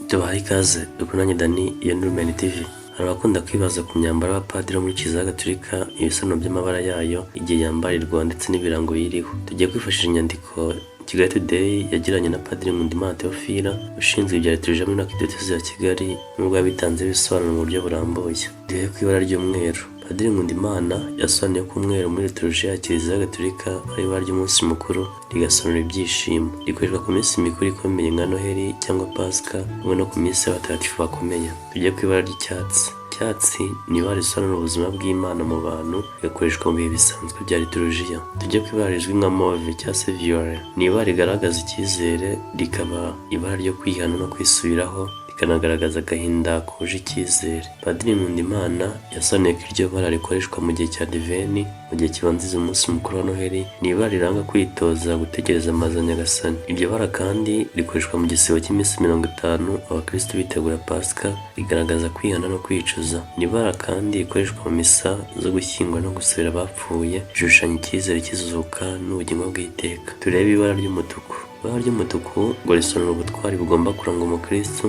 Tubahaye ikaze dukoranye Dani ya Nurmen TV. Hari abakunda kwibaza ku myambaro y'abapadiri muri Kiliziya Gatolika, ibisobanuro by'amabara yayo, igihe yambarirwa ndetse n'ibirango yiriho. Tugiye kwifashisha inyandiko Kigali Today yagiranye na Padiri Nkundimana Theophile ushinzwe ibya liturujia muri Archdiocese ya Kigali, nubwo yabitanze bisobanuro mu buryo burambuye. Duhere ku ibara ry'umweru. Padiri Nkundimana yasobanuye ko umweru muri liturujia ya Kiliziya Gatolika ari ibara ry'umunsi mukuru, rigasobanura ibyishimo. Rikoreshwa ku minsi mikuru ikomeye nka Noheli cyangwa Pasika, hamwe no ku minsi y'abatagatifu bakomeye. Tujye ku ibara ry'icyatsi. Icyatsi ni ibara risobanura ubuzima bw'Imana mu bantu, rigakoreshwa mu bihe bisanzwe bya liturujia. Tujye ku ibara rizwi nka mauve cyangwa se violet. Ni ibara rigaragaza icyizere, rikaba ibara ryo kwihana no kwisubiraho, ikanagaragaza agahinda kuje icyizere. Padiri Nkundimana yasobanuye ko iryo bara rikoreshwa mu gihe cya Advent, mu gihe kibanziriza umunsi mukuru wa Noheli. Ni ibara riranga kwitoza gutegereza amaza Nyagasani. Iryo bara kandi rikoreshwa mu gisibo cy'iminsi 50 abakristo bitegura Pasika, rigaragaza kwihana no kwicuza. Ni ibara kandi rikoreshwa mu misa zo gushyingura no gusabira abapfuye, rishushanya icyizere cy'izuka n'ubugingo bw'iteka. Turebe ibara ry'umutuku. Ibara ry'umutuku ngo risobanura ubutwari bugomba kuranga umukristo,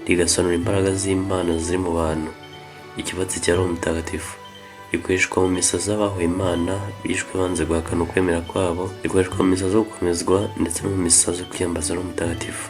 rigasobanura imbaraga z'Imana ziri mu bantu. Ikibatsi cya Roho Mutagatifu rikoreshwa mu misa z'abahowe Imana bishwe banze guhakana ukwemera kwabo, rikoreshwa mu misa zo gukomezwa ndetse no mu misa zo kwiyambaza Roho Mutagatifu.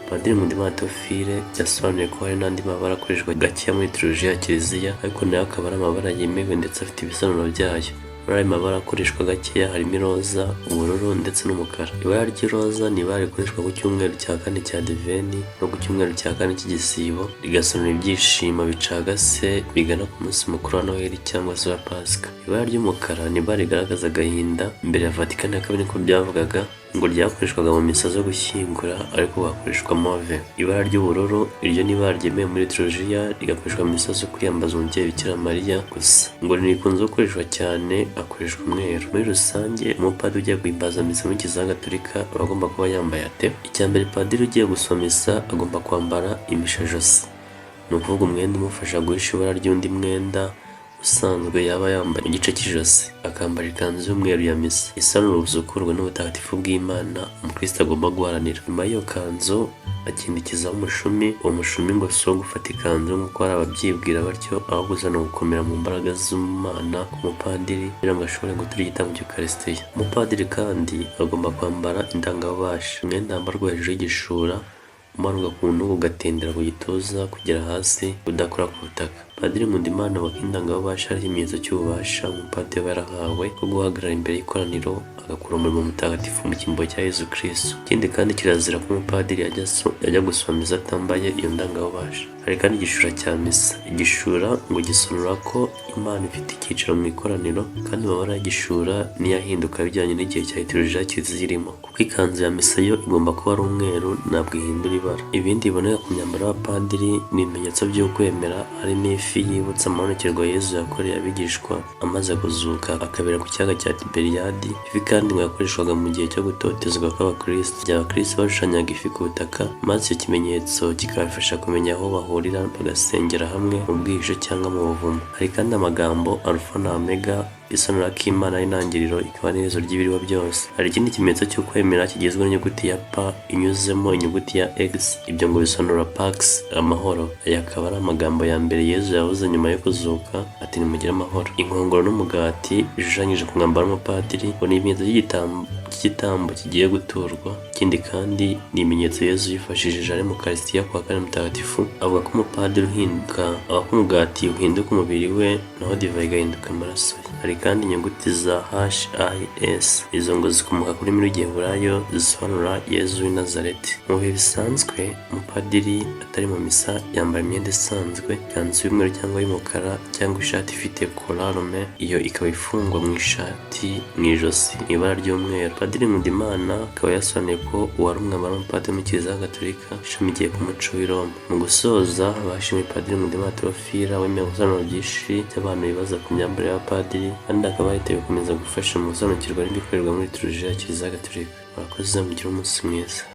Padiri Nkundimana Theophile yasobanuye ko hari n'andi mabara akoreshwa gakeya muri liturujia ya Kiliziya, ariko nayo akaba ari amabara yemewe ndetse afite ibisobanuro byayo. Muri ayo mabara akoreshwa gakeya harimo iroza, ubururu ndetse n'umukara. Ibara ry'iroza ni ibara rikoreshwa ku cyumweru cya 4 cya Advent no ku cyumweru cya 4 cy'igisibo, rigasobanura ibyishimo bicagase bigana ku munsi mukuru wa Noheli cyangwa se wa Pasika. Ibara ry'umukara ni ibara rigaragaza agahinda. Mbere ya Vatican ya kabiri niko byavugaga, ngo ryakoreshwaga mu misa zo gushyingura, ariko hakoreshwa mauve. Ibara ry'ubururu iryo ni ibara ryemewe muri liturujia, rigakoreshwa mu misa zo kwiyambaza umubyeyi Bikira Mariya gusa. Ngo rikunze gukoreshwa cyane, akoreshwa umweru. Muri rusange umupadiri ugiye guhimbaza misa muri Kiliziya Gatolika aba agomba kuba yambaye ate? Icya mbere, padiri ugiye gusoma misa agomba kwambara imishajosi, ni ukuvuga umwenda umufasha guhisha ibara ry'undi mwenda usanzwe yaba yambaye igice cy'ijosi. Akambara ikanzu y'umweru ya misa isobanura ubuzukurwe n'ubutagatifu bw'Imana umukristo agomba guharanira. Nyuma y'iyo kanzu akindikizaho umushumi. Uwo mushumi ngo si uwo gufata ikanzu nk'uko hari ababyibwira batyo, ahubwo uzana gukomera mu mbaraga z'Imana ku mupadiri kugira ngo ashobore gutura igitambo cy'Ukarisitiya. Umupadiri kandi agomba kwambara indangabubasha, umwenda wambarwa hejuru y'igishura, umanuka ku ntugu ugatendera ku gituza kugera hasi, udakora ku butaka. Padiri Nkundimana avuga ko indangabubasha ari ikimenyetso cy'ububasha umupadiri aba yarahawe bwo guhagarara imbere y'ikoraniro agakora umurimo mutagatifu mu cyimbo cya Yezu Kristo. Ikindi kandi kirazira ko umupadiri yajya gusoma misa atambaye iyo ndangabubasha. Hari kandi igishura cya misa. Igishura ngo gisobanura ko Imana ifite icyicaro mu ikoraniro, kandi amabara y'igishura niyo ahinduka bijyanye n'igihe cya liturujia Kiliziya irimo, kuko ikanzu ya misa yo igomba kuba ari umweru, ntabwo ihindura ibara. Ibindi biboneka ku myambaro y'abapadiri ni ibimenyetso by'ukwemera, harimo ifi yibutsa amabonekerwa Yezu yakoreye abigishwa amaze kuzuka akabera ku kiyaga cya Tiberiyadi. Ifi kandi ngo yakoreshwaga mu gihe cyo gutotezwa kw'abakristo, igihe abakristo bashushanyaga ifi ku butaka, maze icyo kimenyetso kikabafasha kumenya aho bahurira bagasengera hamwe mu bwihisho cyangwa mu buvumo. Hari kandi amagambo Alpha na Omega bisobanura ko Imana ari intangiriro ikaba n'iherezo ry'ibiriho byose. Hari ikindi kimenyetso cyo kwemera kigizwe n'inyuguti ya P inyuzemo inyuguti ya X, ibyo ngo bisobanura Pax, amahoro. Aya akaba ari amagambo ya mbere Yezu yavuze nyuma yo kuzuka, ati nimugire amahoro. Inkongoro n'umugati bishushanyije ku mwambaro w'umupadiri ngo ni ibimenyetso by'igitambo kigiye guturwa. Ikindi kandi ni ibimenyetso Yezu yifashishije ari mu Ukarisitiya kwa kane mutagatifu. Avuga ko umupadiri aho umugati uhinduka umubiri we, naho divayi igahinduka amaraso ye. Hari kandi inyuguti za HIS, izo ngo zikomoka kuri rurimi rw'Igiheburayo zisobanura Yezu w'i Nazareti. Mu bihe bisanzwe umupadiri atari mu misa yambara imyenda isanzwe, ikanzu y'umweru cyangwa y'umukara, cyangwa ishati ifite colarme, iyo ikaba ifungwa mu ishati mu ijosi mu ibara ry'umweru. Padiri Nkundimana akaba yasobanuye ko uwari umwambaro w'umupadiri mu Kiliziya Gatolika ishamikiye ku muco w'i Roma. Mu gusoza bashimiye Padiri Nkundimana Theophile wemeye gusobanura byinshi by'abantu bibaza ku myambarire y'abapadiri, kandi akaba yiteguye gukomeza gufasha mu gusobanukirwa n'ibikorerwa muri liturujia ya Kiliziya Gatolika. Murakoze, mugire umunsi mwiza.